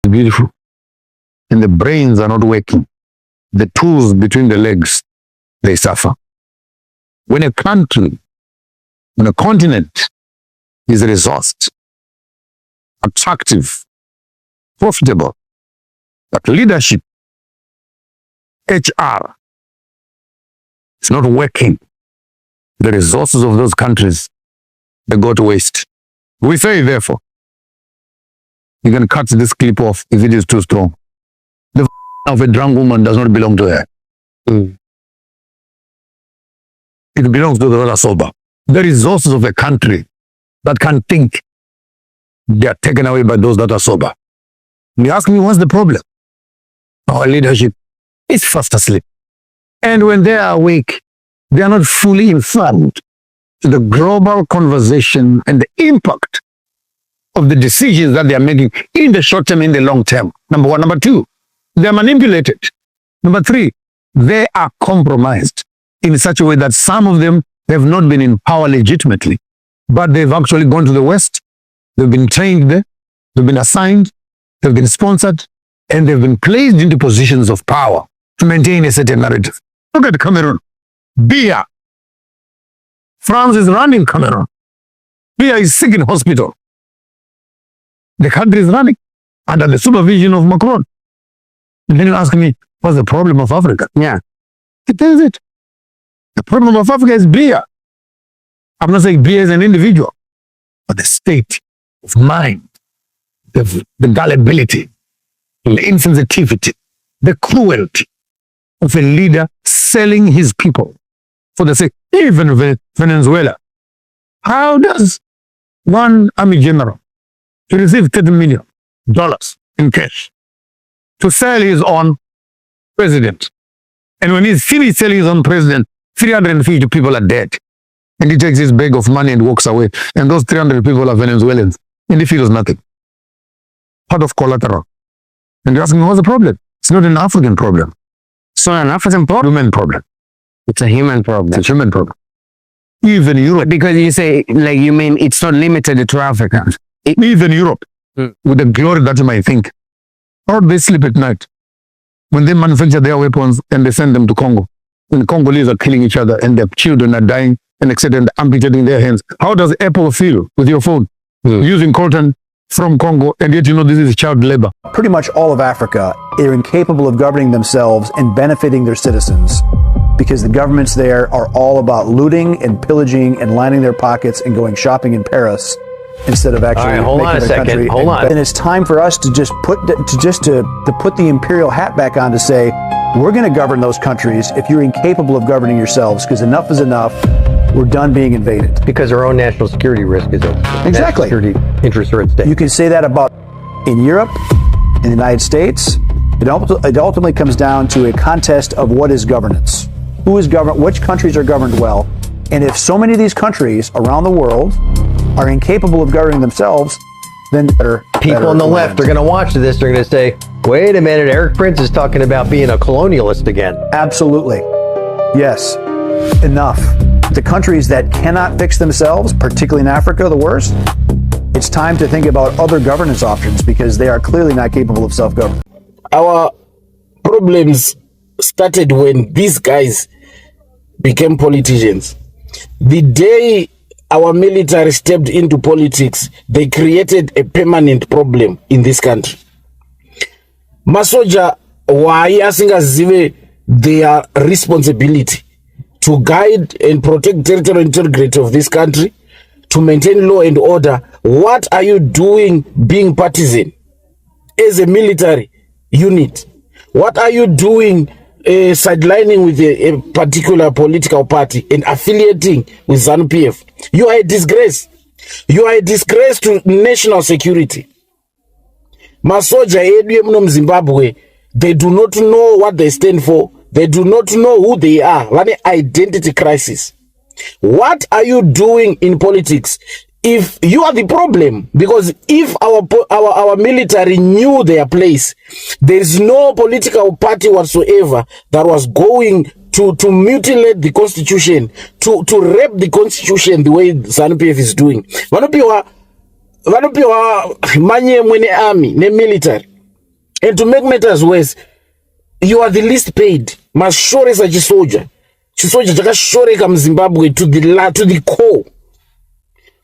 beautiful. And the brains are not working. The tools between the legs, they suffer. When a country, when a continent is resourced, attractive, profitable, but leadership, HR, it's not working, the resources of those countries, they go to waste. We say, therefore, you can cut this clip off if it is too strong. The of a drunk woman does not belong to her. It belongs to the other sober. The resources of a country that can think, they are taken away by those that are sober. You ask me, what's the problem? Our leadership is fast asleep. And when they are awake, they are not fully informed to the global conversation and the impact of the decisions that they are making in the short term, in the long term. Number one. Number two, they are manipulated. Number three, they are compromised in such a way that some of them have not been in power legitimately, but they've actually gone to the West, they've been trained there, they've been assigned, they've been sponsored, and they've been placed into positions of power to maintain a certain narrative. Look at Cameroon. Biya. France is running Cameroon. Biya is sick in hospital. The country is running under the supervision of Macron. And then you ask me, what's the problem of Africa? Yeah. It is it. The problem of Africa is Biya. I'm not saying Biya is an individual, but the state of mind, the gullibility, the insensitivity, the cruelty of a leader selling his people for the sake, even Venezuela. How does one army general to receive $30 million in cash to sell his own president? And when he's finished selling his own president, 350 people are dead. And he takes his bag of money and walks away. And those 300 people are Venezuelans. And he feels nothing. Part of collateral. And you're asking, what's the problem? It's not an African problem. It's not an African problem? Human problem. It's a human problem. It's a human problem. Even Europe. Because you say, like, you mean it's not limited to Africa. Even Europe, with the glory that you might think, how do they sleep at night? When they manufacture their weapons and they send them to Congo. And the Congolese are killing each other and their children are dying and etc. and amputating their hands. How does Apple feel with your phone? Using coltan from Congo, and yet you know this is child labor. Pretty much all of Africa are incapable of governing themselves and benefiting their citizens because the governments there are all about looting and pillaging and lining their pockets and going shopping in Paris instead of actually making their country. Hold on. And it's time for us to just put the imperial hat back on to say, we're going to govern those countries if you're incapable of governing yourselves, because enough is enough. We're done being invaded. Because our own national security risk is exactly. National security interests are at stake. You can say that about in Europe, in the United States. It ultimately comes down to a contest of what is governance. Who is governed? Which countries are governed well? And if so many of these countries around the world are incapable of governing themselves, then people on the left are going to watch this. They're going to say, wait a minute, Eric Prince is talking about being a colonialist again. Absolutely. Yes. Enough. The countries that cannot fix themselves, particularly in Africa, the worst, it's time to think about other governance options because they are clearly not capable of self-government. Our problems started when these guys became politicians. The day our military stepped into politics, they created a permanent problem in this country. Masoja wayasingazive their responsibility to guide and protect territorial integrity of this country, to maintain law and order. What are you doing being partisan as a military unit? What are you doing sidelining with a particular political party and affiliating with ZANU-PF? You are a disgrace. You are a disgrace to national security. Masoja edu mno Zimbabwe, they do not know what they stand for. They do not know who they are. One identity crisis. What are you doing in politics? If you are the problem, because if our military knew their place, there is no political party whatsoever that was going to mutilate the constitution, to rape the constitution the way ZANU-PF is doing. Vanopiwa manye mwene army, ne military. And to make matters worse, you are the least paid. Mashoresa chisoja. Chisoja chakashoreka mZimbabwe to the core.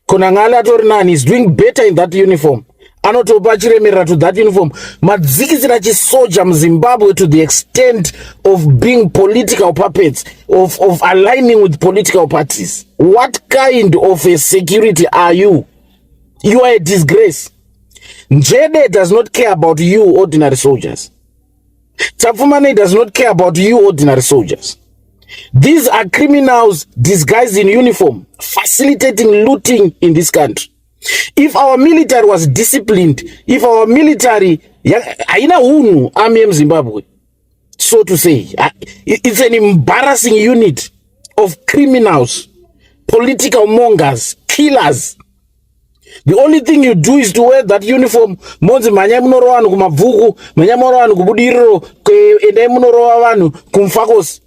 Konangala Torinan is doing better in that uniform. Anotopa chiremerera to that uniform. Madzikisira chisoja mZimbabwe to the extent of being political puppets, of aligning with political parties. What kind of a security are you? You are a disgrace. Njede does not care about you, ordinary soldiers. Tafumane does not care about you, ordinary soldiers. These are criminals disguised in uniform, facilitating looting in this country. If our military was disciplined, if our military, haina hunu army Zimbabwe, so to say, it's an embarrassing unit of criminals, political mongers, killers. The only thing you do is to wear that uniform. Monzi manyamunoro wanu kumabvuku, manyamunoro wanu kubudiriro, ende munoro wanu kumfakos.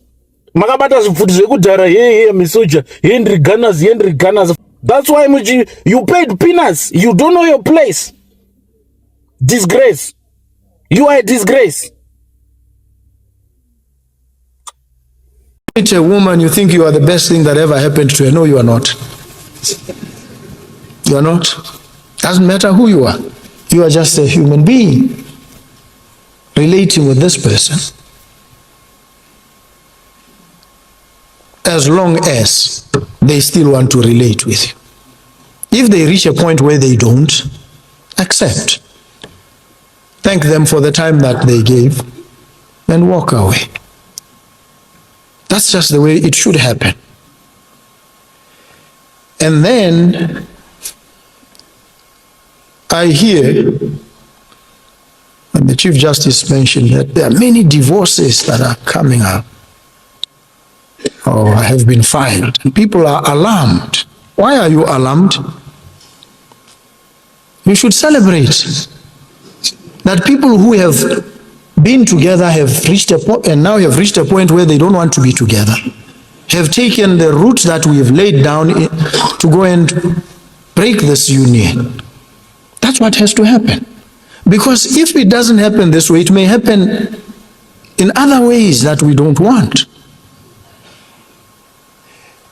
Makabata zifuti zvekudhara, hey, misoja, Henry Gunners. That's why you paid peanuts. You don't know your place. Disgrace. You are a disgrace. It's a woman, you think you are the best thing that ever happened to her. No, you are not. You are not. Doesn't matter who you are. You are just a human being relating with this person. As long as they still want to relate with you. If they reach a point where they don't, accept. Thank them for the time that they gave and walk away. That's just the way it should happen. And then I hear, and the Chief Justice mentioned that there are many divorces that are coming up or have been filed, and people are alarmed. Why are you alarmed? You should celebrate that people who have been together have reached a point, and now have reached a point where they don't want to be together, have taken the route that we have laid down to go and break this union. That's what has to happen. Because if it doesn't happen this way, it may happen in other ways that we don't want.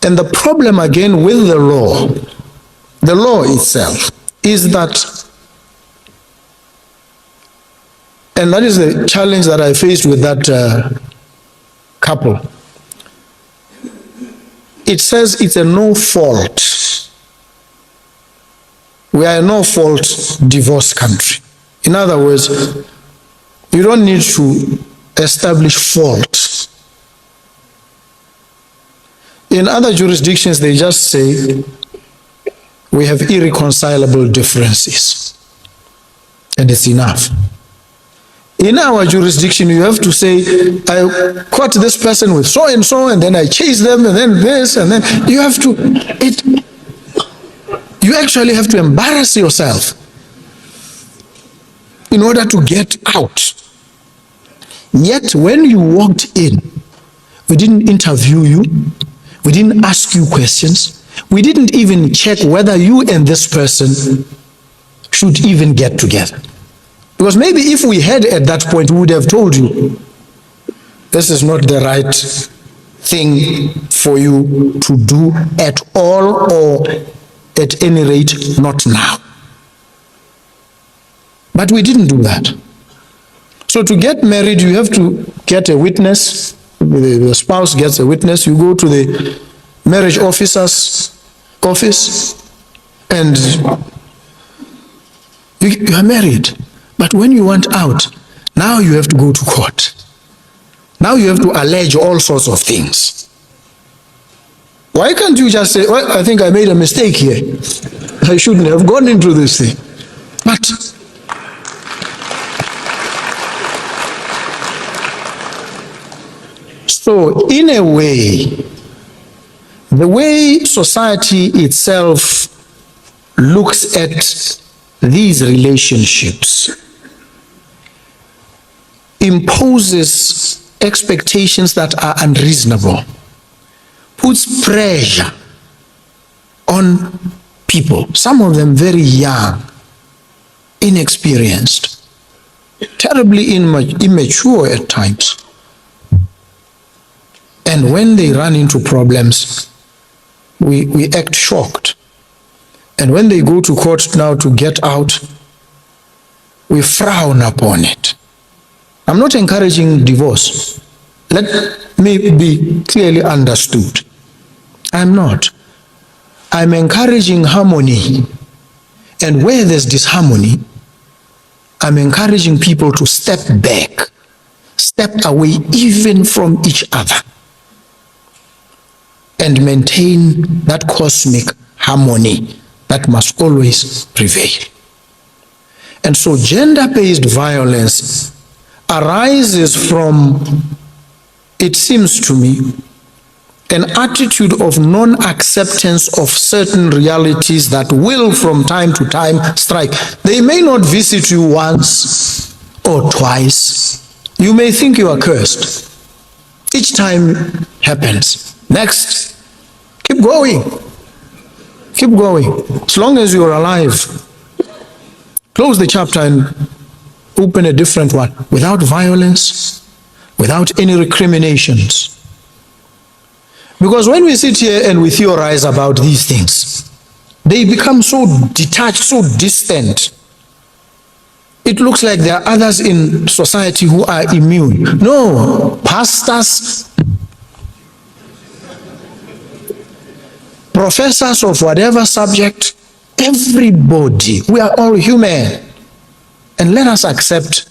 And the problem again with the law itself, is that, and that is the challenge that I faced with that couple. It says it's a no-fault. We are a no-fault divorce country. In other words, you don't need to establish fault. In other jurisdictions, they just say, we have irreconcilable differences, and it's enough. In our jurisdiction, you have to say, I caught this person with so and so, and then I chased them, and then this, and then you have to, you actually have to embarrass yourself in order to get out. Yet when you walked in, we didn't interview you, we didn't ask you questions, we didn't even check whether you and this person should even get together. Because maybe if we had at that point, we would have told you, this is not the right thing for you to do at all, or at any rate, not now. But we didn't do that. So to get married, you have to get a witness. The spouse gets a witness. You go to the marriage officer's office, and you are married. But when you want out, now you have to go to court. Now you have to allege all sorts of things. Why can't you just say, well, I think I made a mistake here. I shouldn't have gone into this thing. But so in a way, the way society itself looks at these relationships imposes expectations that are unreasonable, puts pressure on people, some of them very young, inexperienced, terribly immature at times. And when they run into problems, we act shocked. And when they go to court now to get out, we frown upon it. I'm not encouraging divorce. Let me be clearly understood. I'm not. I'm encouraging harmony. And where there's disharmony, I'm encouraging people to step back, step away even from each other, and maintain that cosmic harmony that must always prevail. And so gender-based violence arises from, it seems to me, an attitude of non-acceptance of certain realities that will from time to time strike. They may not visit you once or twice. You may think you are cursed. Each time happens. Next, keep going. Keep going. As long as you're alive, close the chapter and open a different one without violence, without any recriminations. Because when we sit here and we theorize about these things, they become so detached, so distant. It looks like there are others in society who are immune. No, pastors, professors of whatever subject, everybody, we are all human. And let us accept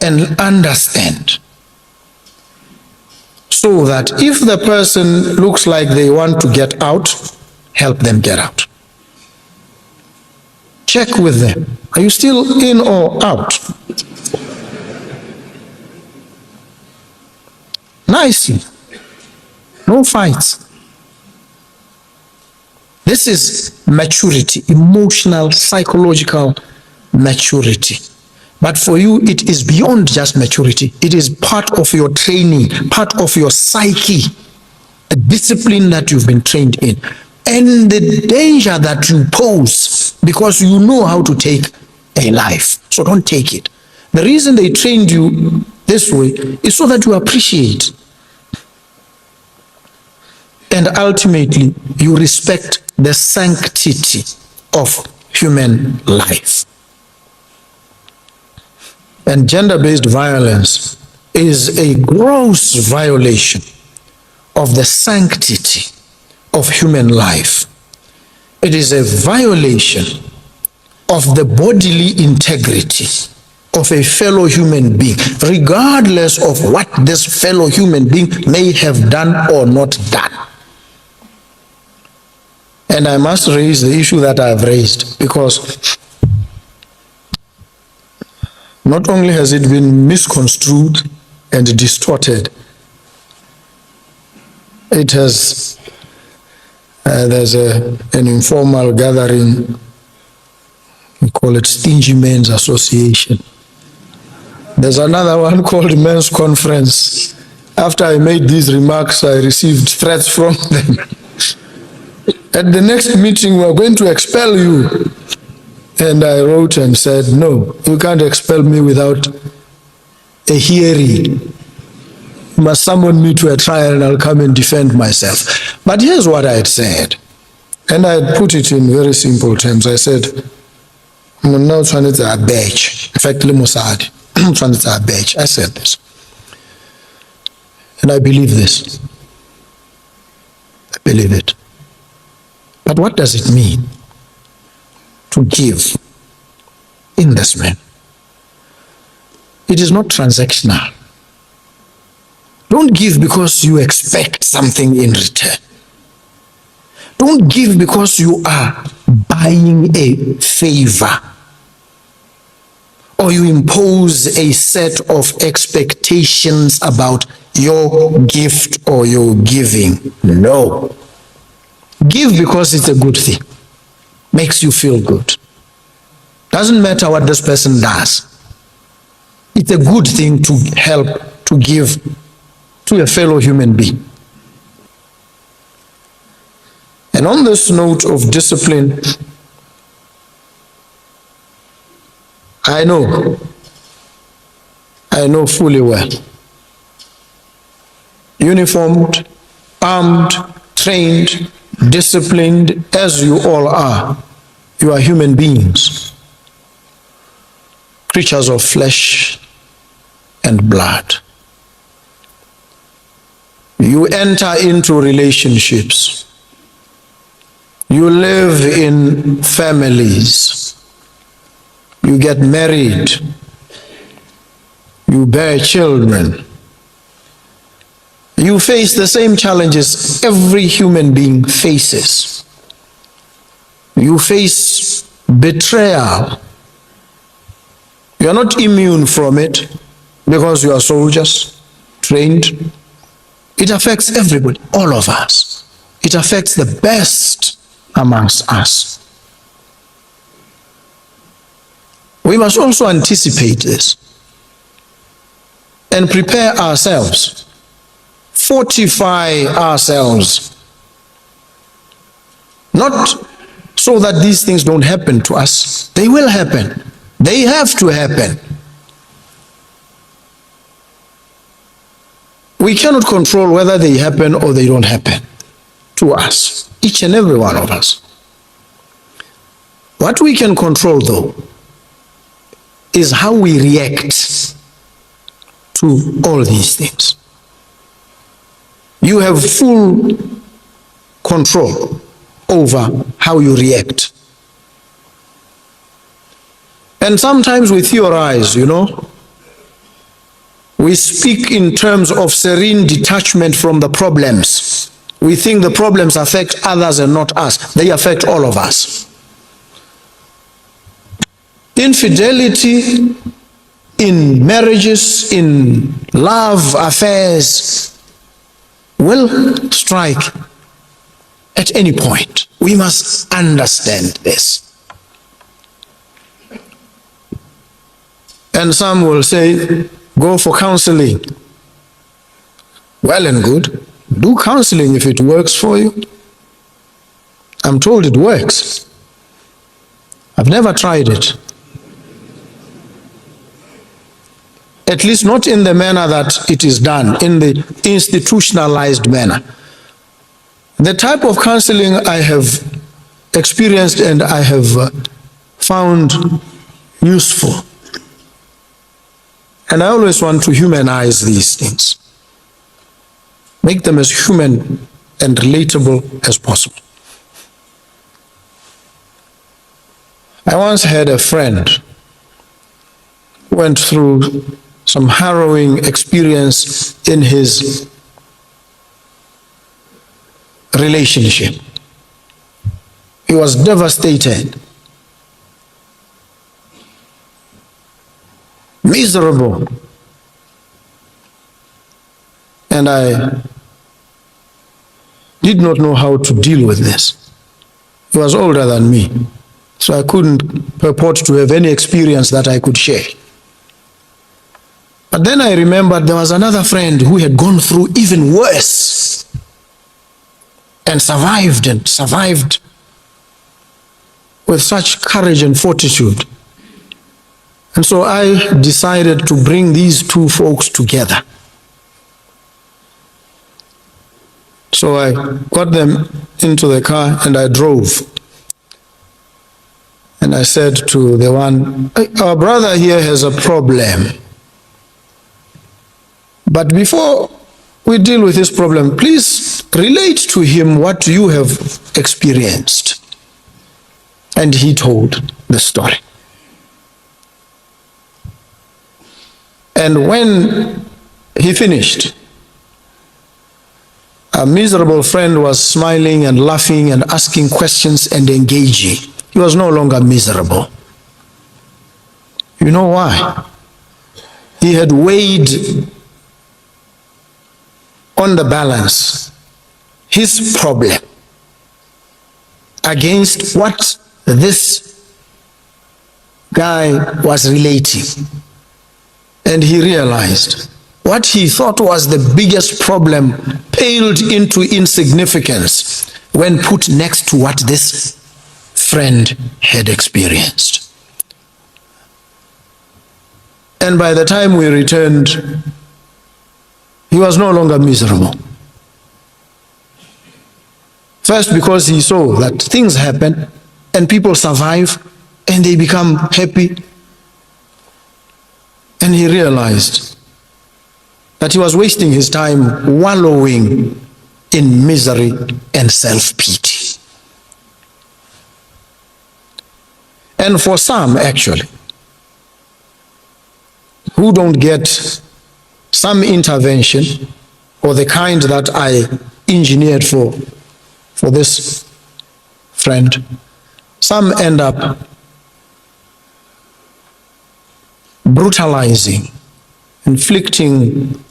and understand, so that if the person looks like they want to get out, help them get out. Check with them. Are you still in or out? Nicely. No fights. This is maturity, emotional, psychological maturity. But for you, it is beyond just maturity. It is part of your training, part of your psyche, a discipline that you've been trained in, and the danger that you pose because you know how to take a life. So don't take it. The reason they trained you this way is so that you appreciate. And ultimately, you respect the sanctity of human life. And gender-based violence is a gross violation of the sanctity of human life. It is a violation of the bodily integrity of a fellow human being, regardless of what this fellow human being may have done or not done. And I must raise the issue that I have raised, because not only has it been misconstrued and distorted, it has, there's an informal gathering, we call it Stingy Men's Association. There's another one called Men's Conference. After I made these remarks, I received threats from them. At the next meeting, we're going to expel you. And I wrote and said, no, you can't expel me without a hearing. You must summon me to a trial and I'll come and defend myself. But here's what I had said. And I had put it in very simple terms. I said, I'm now trying to a badge. Effectively, Mossad. I'm trying to a badge. I said this. And I believe this. I believe it. But what does it mean to give in this man? It is not transactional. Don't give because you expect something in return. Don't give because you are buying a favor or you impose a set of expectations about your gift or your giving. No. Give because it's a good thing. Makes you feel good. Doesn't matter what this person does. It's a good thing to help, to give to a fellow human being. And on this note of discipline, I know I know fully well. Uniformed, armed, trained, disciplined as you all are, you are human beings, creatures of flesh and blood. You enter into relationships. You live in families. You get married. You bear children. You face the same challenges every human being faces. You face betrayal. You are not immune from it because you are soldiers, trained. It affects everybody, all of us. It affects the best amongst us. We must also anticipate this and prepare ourselves, fortify ourselves, not so that these things don't happen to us. They will happen. They have to happen. We cannot control whether they happen or they don't happen to us, each and every one of us. What we can control, though, is how we react to all these things. You have full control over how you react. And sometimes we theorize, we speak in terms of serene detachment from the problems. We think the problems affect others and not us. They affect all of us. Infidelity in marriages, in love affairs, will strike at any point. We must understand this. And some will say, go for counseling. Well and good. Do counseling if it works for you. I'm told it works. I've never tried it. At least not in the manner that it is done, in the institutionalized manner. The type of counseling I have experienced and I have found useful. And I always want to humanize these things. Make them as human and relatable as possible. I once had a friend who went through some harrowing experience in his relationship. He was devastated, miserable. And I did not know how to deal with this. He was older than me, so I couldn't purport to have any experience that I could share. But then I remembered there was another friend who had gone through even worse and survived with such courage and fortitude. And so I decided to bring these two folks together. So I got them into the car and I drove. And I said to the one, our brother here has a problem. But before we deal with this problem, please relate to him what you have experienced. And he told the story. And when he finished, a miserable friend was smiling and laughing and asking questions and engaging. He was no longer miserable. You know why? He had weighed on the balance his problem against what this guy was relating. And he realized what he thought was the biggest problem paled into insignificance when put next to what this friend had experienced. And by the time we returned, he was no longer miserable. First, because he saw that things happen and people survive and they become happy. And he realized that he was wasting his time wallowing in misery and self-pity. And for some, actually, who don't get some intervention or the kind that I engineered for this friend, some end up brutalizing, inflicting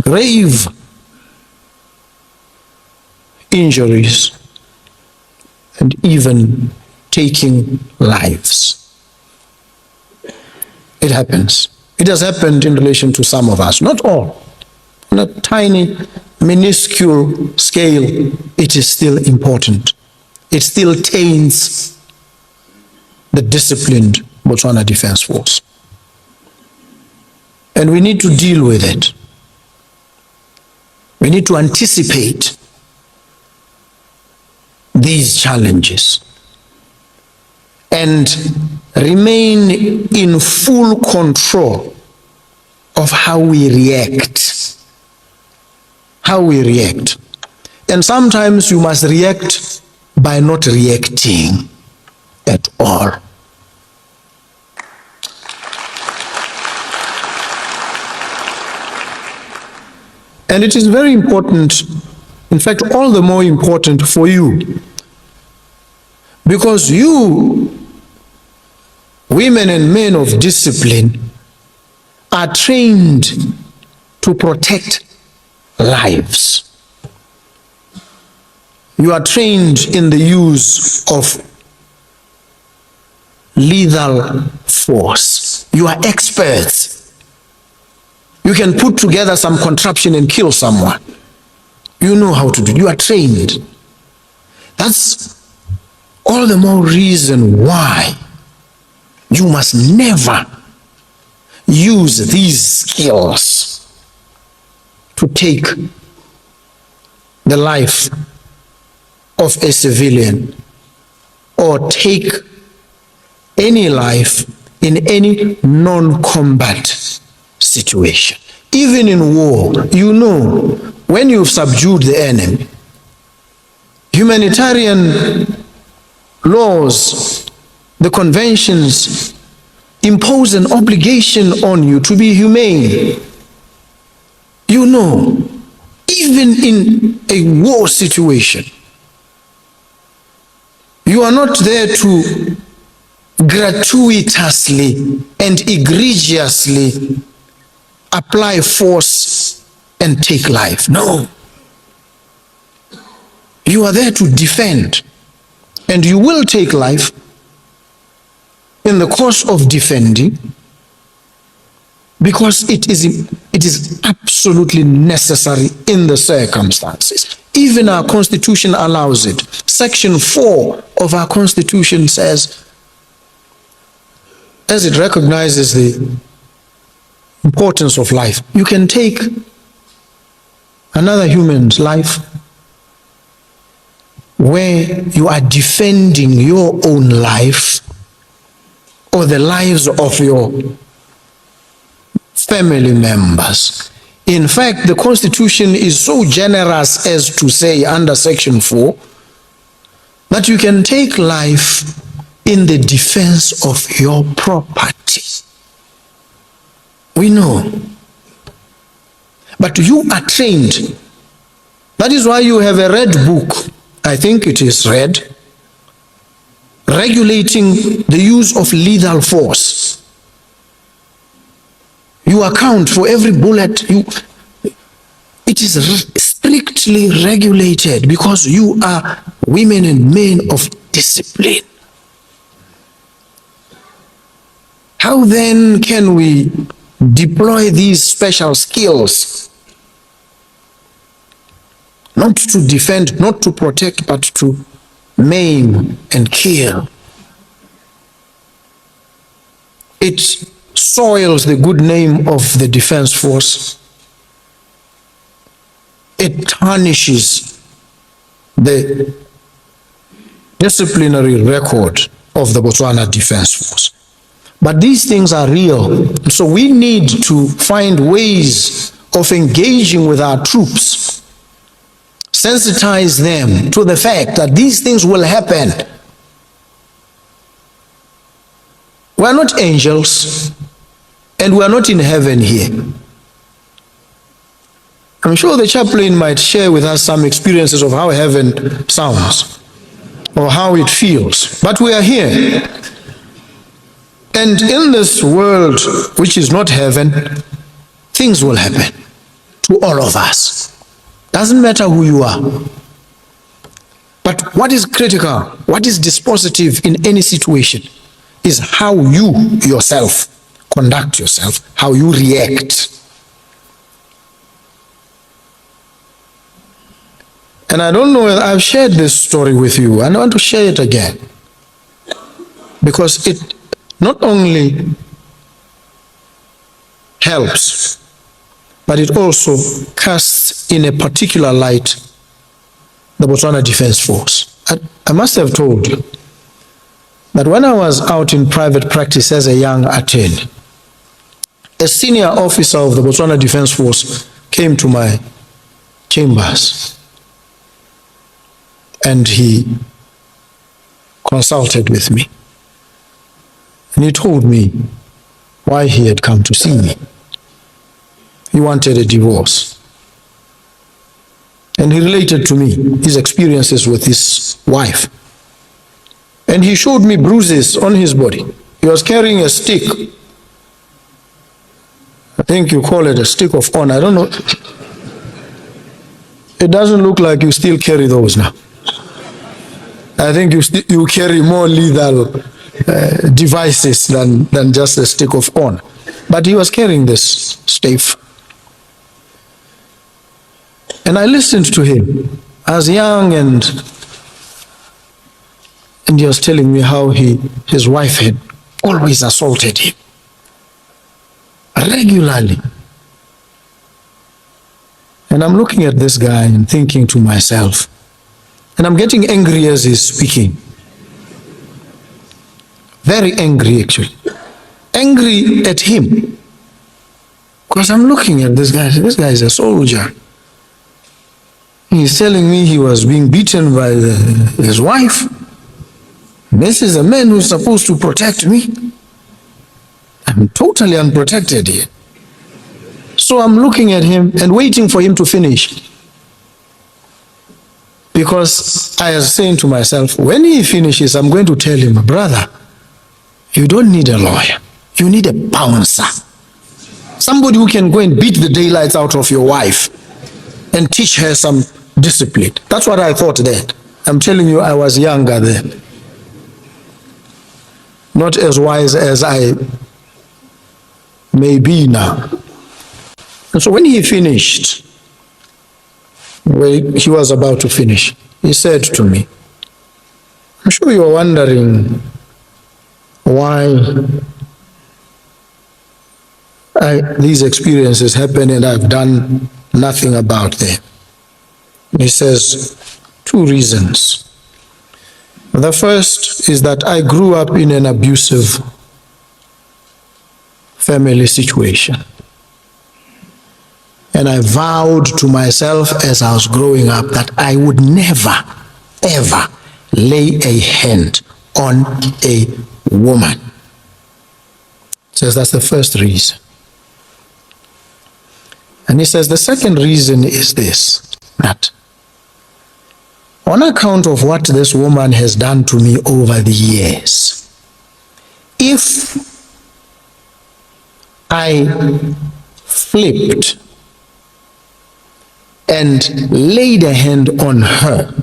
grave injuries, and even taking lives. It happens. It has happened in relation to some of us, not all. On a tiny, minuscule scale, it is still important. It still taints the disciplined Botswana Defense Force. And we need to deal with it. We need to anticipate these challenges and remain in full control of how we react. How we react. And sometimes you must react by not reacting at all. And it is very important, in fact, all the more important for you, because you, women and men of discipline, are trained to protect lives. You are trained in the use of lethal force. You are experts. You can put together some contraption and kill someone. You know how to do it. You are trained. That's all the more reason why you must never use these skills to take the life of a civilian or take any life in any non-combat situation. Even in war, you know, when you've subdued the enemy, humanitarian laws, the conventions impose an obligation on you to be humane. You know, even in a war situation, you are not there to gratuitously and egregiously apply force and take life. No. You are there to defend, and you will take life in the course of defending, because it is absolutely necessary in the circumstances. Even our Constitution allows it. Section 4 of our Constitution says, as it recognizes the importance of life, you can take another human's life where you are defending your own life or the lives of your family members. In fact, the Constitution is so generous as to say under Section 4 that you can take life in the defense of your property. We know. But you are trained. That is why you have a red book, I think it is red, regulating the use of lethal force. You account for every bullet. It is strictly regulated because you are women and men of discipline. How then can we deploy these special skills? Not to defend, not to protect, but to maim and kill. It soils the good name of the Defense Force. It tarnishes the disciplinary record of the Botswana Defense Force. But these things are real. So we need to find ways of engaging with our troops, sensitize them to the fact that these things will happen. We are not angels, and we are not in heaven here. I'm sure the chaplain might share with us some experiences of how heaven sounds or how it feels. But we are here. And in this world, which is not heaven, things will happen to all of us. Doesn't matter who you are. But what is critical, what is dispositive in any situation is how you yourself conduct yourself, how you react. And I don't know whether I've shared this story with you, and I want to share it again. Because it not only helps, but it also casts in a particular light the Botswana Defense Force. I must have told you that when I was out in private practice as a young attorney, a senior officer of the Botswana Defense Force came to my chambers and he consulted with me. And he told me why he had come to see me. He wanted a divorce. And he related to me his experiences with his wife. And he showed me bruises on his body. He was carrying a stick. I think you call it a stick of honor. I don't know. It doesn't look like you still carry those now. I think you carry more lethal devices than just a stick of honor. But he was carrying this staff. And I listened to him. I was young and he was telling me how his wife had always assaulted him. Regularly. And I'm looking at this guy and thinking to myself, and I'm getting angry as he's speaking. Very angry, actually. Angry at him. Because I'm looking at this guy is a soldier. He's telling me he was being beaten by his wife. This is a man who's supposed to protect me. I'm totally unprotected here. So I'm looking at him and waiting for him to finish. Because I was saying to myself, when he finishes, I'm going to tell him, brother, you don't need a lawyer. You need a bouncer. Somebody who can go and beat the daylights out of your wife and teach her some discipline. That's what I thought then. I'm telling you, I was younger then. Not as wise as I may be now. And so when he finished, when he was about to finish, he said to me, I'm sure you're wondering why these experiences happen and I've done nothing about them. He says, 2 reasons. The first is that I grew up in an abusive family situation. And I vowed to myself as I was growing up that I would never, ever lay a hand on a woman. He says that's the first reason. And he says the second reason is this, that on account of what this woman has done to me over the years, if I flipped and laid a hand on her,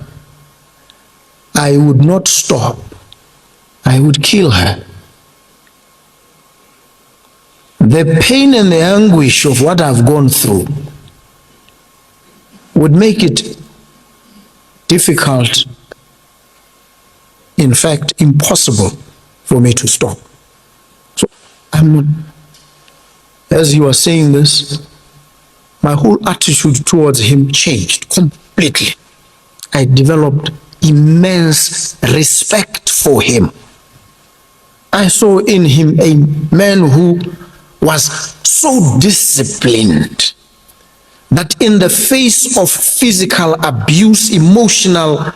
I would not stop. I would kill her. The pain and the anguish of what I've gone through would make it difficult, in fact, impossible for me to stop. So I'm not as he was saying this, my whole attitude towards him changed completely. I developed immense respect for him. I saw in him a man who was so disciplined that in the face of physical abuse, emotional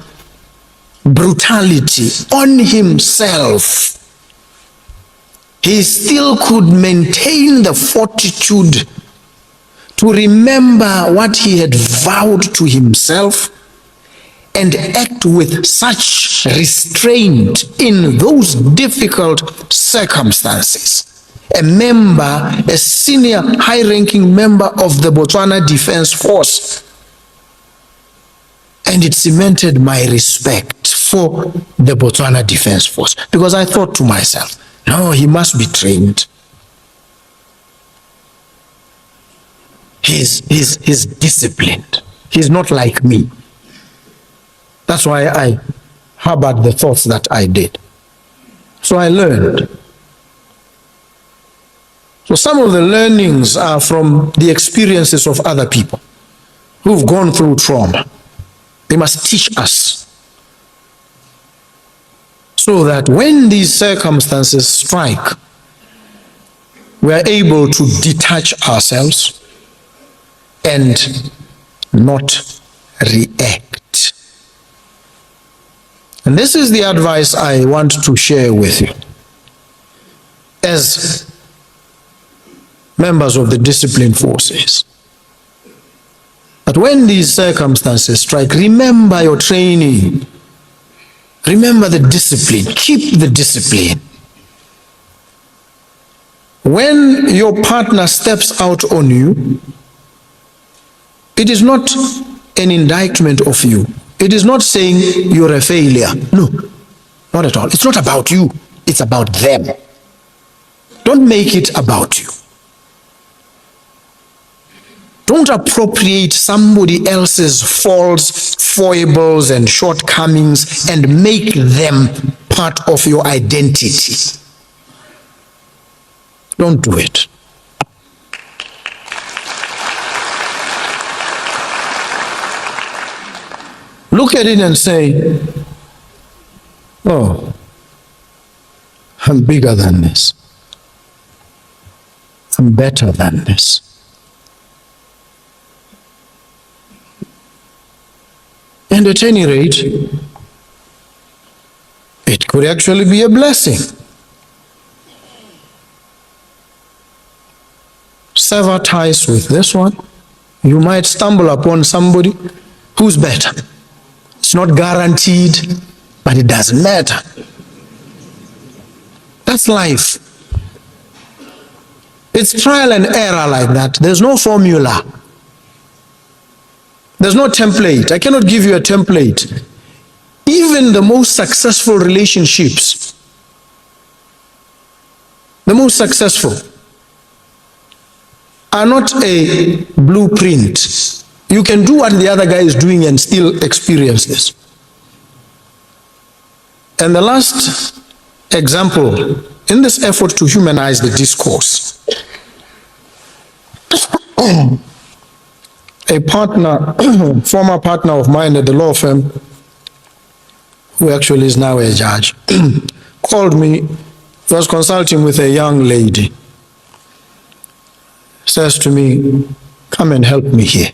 brutality on himself, he still could maintain the fortitude to remember what he had vowed to himself and act with such restraint in those difficult circumstances. A senior high-ranking member of the Botswana Defense Force. And it cemented my respect for the Botswana Defense Force, because I thought to myself, no, he must be trained. He's disciplined. He's not like me. That's why I harbored the thoughts that I did. So I learned. So some of the learnings are from the experiences of other people who've gone through trauma. They must teach us so that when these circumstances strike, we are able to detach ourselves and not react. And this is the advice I want to share with you. As members of the disciplined forces, but when these circumstances strike, remember your training. Remember the discipline. Keep the discipline. When your partner steps out on you, it is not an indictment of you. It is not saying you're a failure. No, not at all. It's not about you. It's about them. Don't make it about you. Don't appropriate somebody else's faults, foibles, and shortcomings and make them part of your identity. Don't do it. Look at it and say, oh, I'm bigger than this. I'm better than this. And at any rate, it could actually be a blessing. Sever ties with this one. You might stumble upon somebody who's better. It's not guaranteed, but it doesn't matter. That's life. It's trial and error like that. There's no formula. There's no template. I cannot give you a template. Even the most successful relationships, the most successful, are not a blueprint. You can do what the other guy is doing and still experience this. And the last example, in this effort to humanize the discourse, a partner, former partner of mine at the law firm, who actually is now a judge, called me. He was consulting with a young lady. Says to me, come and help me here.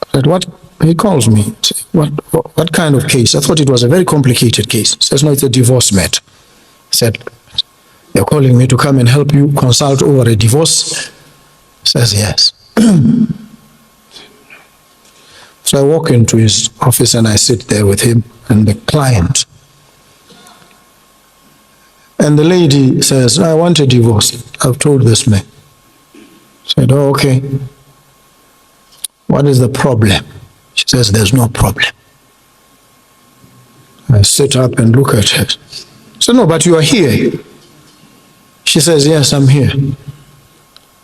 I said, what? He calls me. What kind of case? I thought it was a very complicated case. He says, no, it's a divorce matter. I said, you're calling me to come and help you consult over a divorce? He says, yes. So I walk into his office and I sit there with him and the client. And the lady says, I want a divorce. I've told this man. I said, oh, okay. What is the problem? She says, there's no problem. I sit up and look at her. I said, no, but you are here. She says, yes, I'm here.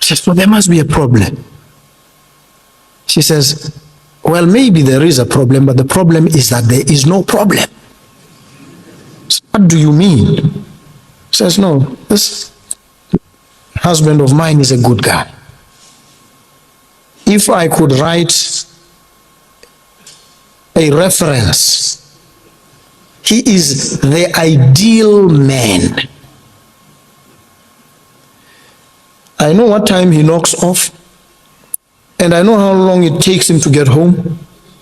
She says, well, there must be a problem. She says, well, maybe there is a problem, but the problem is that there is no problem. So what do you mean? Says, no, this husband of mine is a good guy. If I could write a reference, he is the ideal man. I know what time he knocks off, and I know how long it takes him to get home,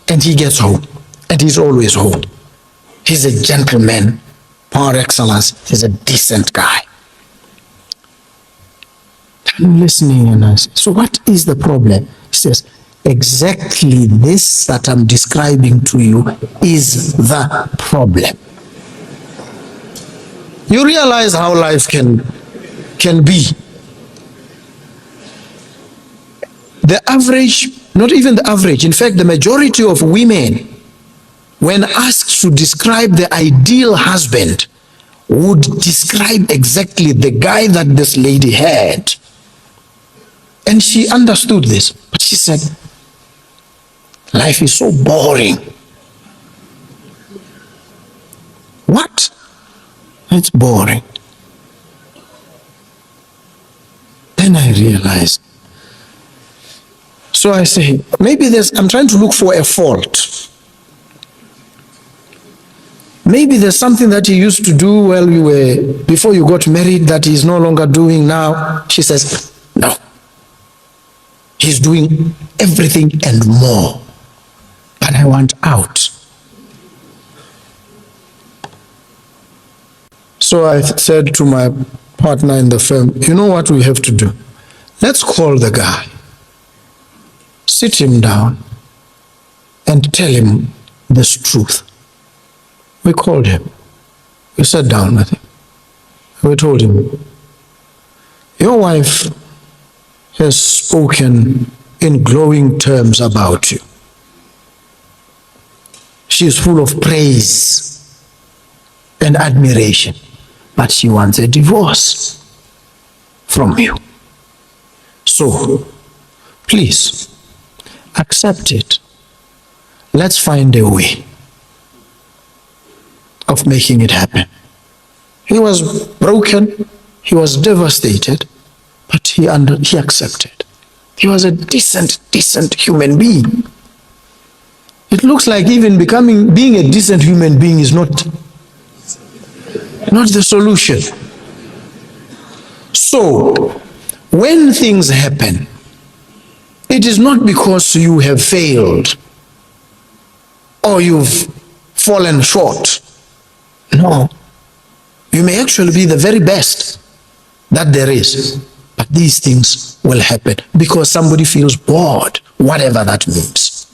and he gets home, and he's always home. He's a gentleman, par excellence. He's a decent guy. I'm listening, and I say, so what is the problem? He says, exactly this that I'm describing to you is the problem. You realize how life can be. The average, not even the average, in fact, the majority of women, when asked to describe the ideal husband, would describe exactly the guy that this lady had. And she understood this, but she said, life is so boring. What? It's boring. Then I realized. So I say, maybe I'm trying to look for a fault. Maybe there's something that you used to do before you got married that he's no longer doing now. She says, no. He's doing everything and more. But I want out. So I said to my partner in the firm, you know what we have to do? Let's call the guy. Sit him down and tell him this truth. We called him. We sat down with him. We told him, your wife has spoken in glowing terms about you. She is full of praise and admiration, but she wants a divorce from you. So, please, accept it. Let's find a way of making it happen. He was broken, he was devastated, but he accepted. He was a decent human being. It looks like even being a decent human being is not the solution. So, when things happen, it is not because you have failed or you've fallen short. No. You may actually be the very best that there is. But these things will happen because somebody feels bored, whatever that means.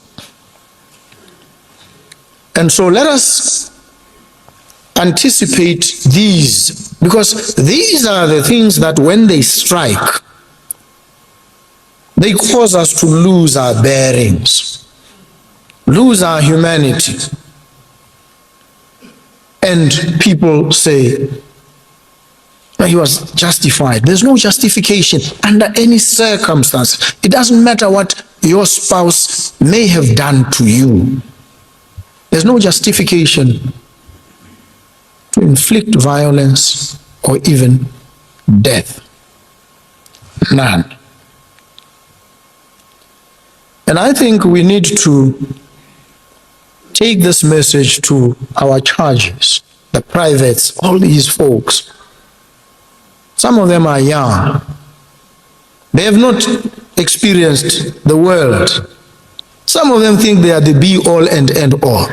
And so let us anticipate these, because these are the things that when they strike, they cause us to lose our bearings, lose our humanity. And people say, he was justified. There's no justification under any circumstance. It doesn't matter what your spouse may have done to you. There's no justification to inflict violence or even death. None. And I think we need to take this message to our charges, the privates, all these folks. Some of them are young. They have not experienced the world. Some of them think they are the be all and end all.